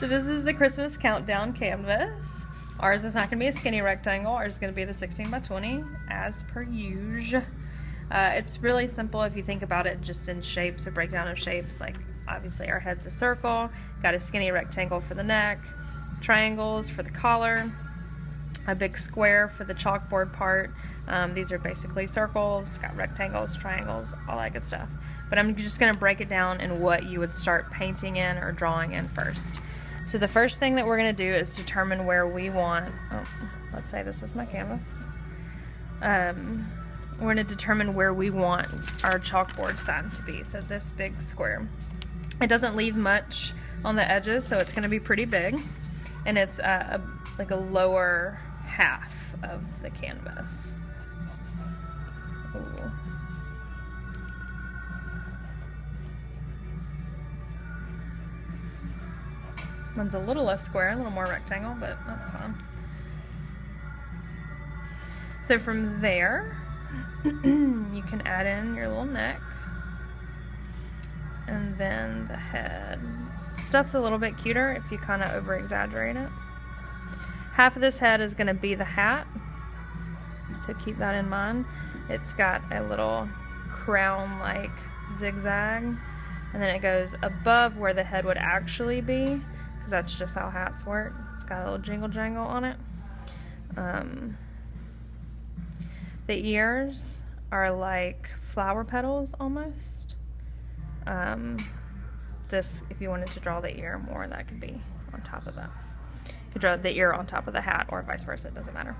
So this is the Christmas countdown canvas. Ours is not going to be a skinny rectangle. Ours is going to be the 16 by 20 as per usual. It's really simple if you think about it just in shapes, a breakdown of shapes. Like obviously our head's a circle, got a skinny rectangle for the neck, triangles for the collar, a big square for the chalkboard part. These are basically circles, got rectangles, triangles, all that good stuff. But I'm just going to break it down in what you would start painting in or drawing in first. So the first thing that we're going to do is determine where we want, let's say this is my canvas. We're going to determine where we want our chalkboard side to be. So this big square. It doesn't leave much on the edges, so it's going to be pretty big. And it's like a lower half of the canvas. Ooh. One's a little less square, a little more rectangle, but that's fine. So from there, you can add in your little neck, and then the head. Stuff's a little bit cuter if you kind of over exaggerate it. Half of this head is going to be the hat, so keep that in mind. It's got a little crown like zigzag, and then it goes above where the head would actually be, because that's just how hats work. It's got a little jingle jangle on it. The ears are like flower petals almost. This, if you wanted to draw the ear more, that could be on top of that. You could draw the ear on top of the hat or vice versa, it doesn't matter.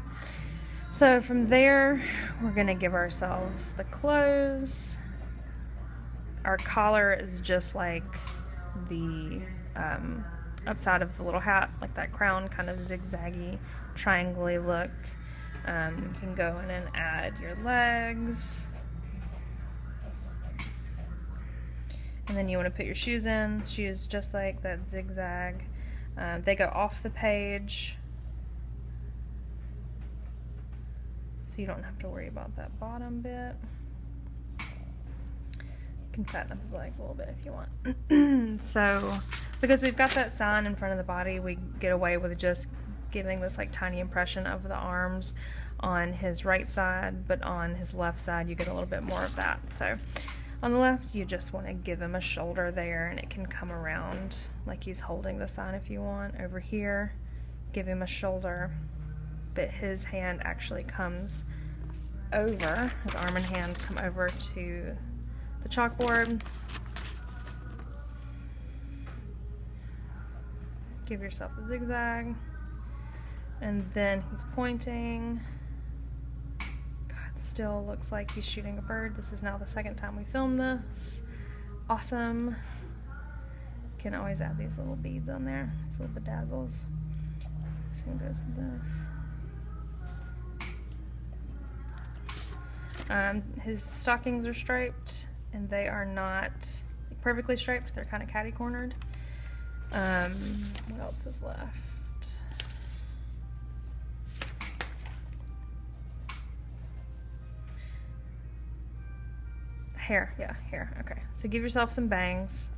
So from there, we're gonna give ourselves the clothes. Our collar is just like the upside of the little hat, like that crown, kind of zigzaggy, triangle-y look. You can go in and add your legs. And then you want to put your shoes in. Shoes just like that zigzag. They go off the page, so you don't have to worry about that bottom bit. You can fatten up his leg a little bit if you want. So, because we've got that sign in front of the body, we get away with just giving this like tiny impression of the arms on his right side, but on his left side you get a little bit more of that. So on the left you just want to give him a shoulder there, and it can come around like he's holding the sign if you want. Over here, give him a shoulder, but his hand actually comes over, his arm and hand come over to the chalkboard. Give yourself a zigzag, and then he's pointing. God, still looks like he's shooting a bird. This is now the second time we filmed this. Awesome. You can always add these little beads on there, these little bedazzles. Same goes with this. His stockings are striped, and they are not perfectly striped. They're kind of catty-cornered. What else is left? Hair, yeah, hair. Okay, so give yourself some bangs.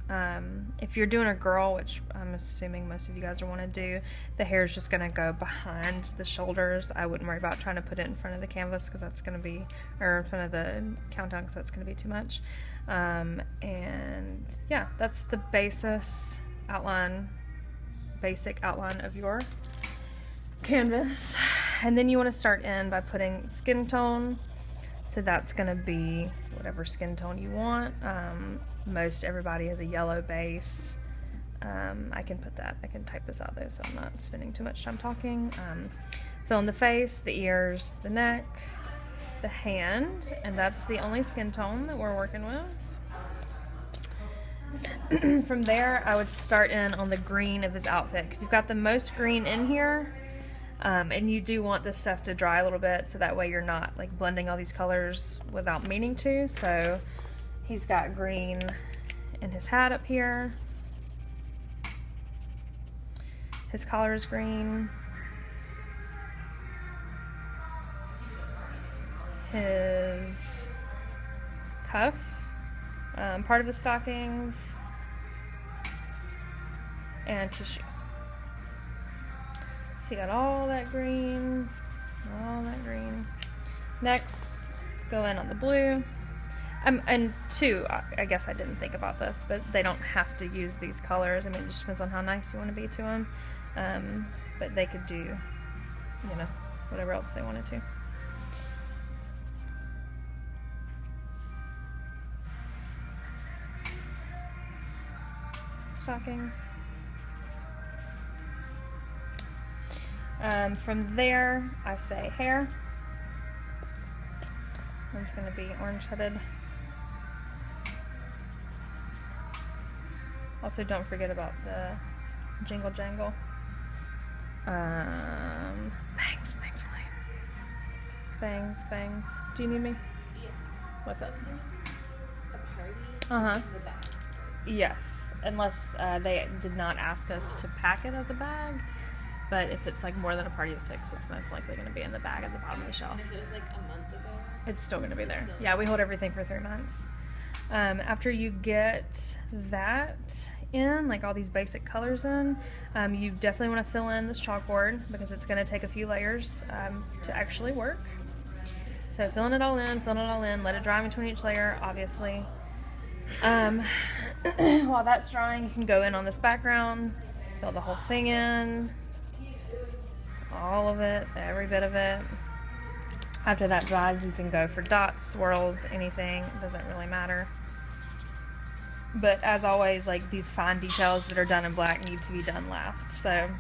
If you're doing a girl, which I'm assuming most of you guys are want to do, the hair is just going to go behind the shoulders. I wouldn't worry about trying to put it in front of the canvas, because that's going to be, or in front of the countdown, because that's going to be too much. And yeah, that's the basic outline of your canvas. And then you want to start in by putting skin tone. So that's going to be whatever skin tone you want. Most everybody has a yellow base. I can type this out though, so I'm not spending too much time talking. Fill in the face, the ears, the neck, the hand, and that's the only skin tone that we're working with. From there, I would start in on the green of his outfit, because you've got the most green in here. And you do want this stuff to dry a little bit, so that way you're not like blending all these colors without meaning to. So he's got green in his hat up here. His collar is green. His cuff, part of his stockings, and his shoes. So you got all that green, all that green. Next, go in on the blue. And two, I guess I didn't think about this, but they don't have to use these colors. I mean, it just depends on how nice you want to be to them. But they could do, you know, whatever else they wanted to. Stockings. From there, I say hair. One's going to be orange-headed. Also, don't forget about the jingle jangle. Bangs, thanks, Elaine. Bangs. Do you need me? Yeah. What's up? A party. The bag. Yes, unless they did not ask us to pack it as a bag. But if it's like more than a party of 6, it's most likely going to be in the bag at the bottom of the shelf. And if it was like a month ago, it's still going to be there. Yeah, we hold everything for 3 months. After you get that in, like all these basic colors in, you definitely want to fill in this chalkboard because it's going to take a few layers to actually work. So filling it all in, let it dry in between each layer, obviously. While that's drying, you can go in on this background, fill the whole thing in, all of it, every bit of it. After that dries, you can go for dots, swirls, anything. It doesn't really matter. But as always, like these fine details that are done in black need to be done last. So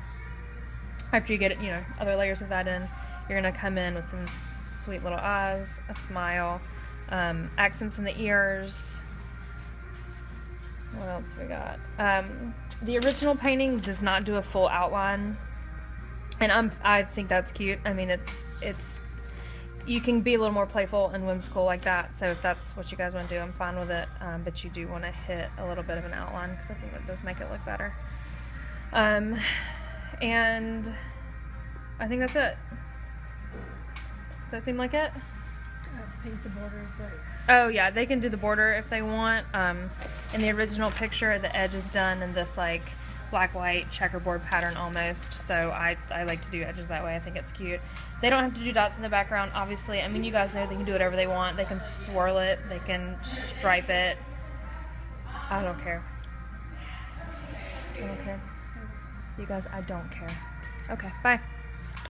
after you get it, you know, other layers of that in, you're gonna come in with some sweet little eyes, a smile, accents in the ears. What else we got? The original painting does not do a full outline, and I think that's cute. I mean, it's you can be a little more playful and whimsical like that. So if that's what you guys want to do, I'm fine with it. But you do want to hit a little bit of an outline because I think that does make it look better. And I think that's it. Does that seem like it? paint the borders, but Oh yeah, they can do the border if they want. In the original picture, the edge is done in this like black-white checkerboard pattern almost, so I like to do edges that way. I think it's cute. They don't have to do dots in the background, obviously. I mean, you guys know they can do whatever they want. They can swirl it, they can stripe it. I don't care. I don't care. You guys, I don't care. Okay, bye.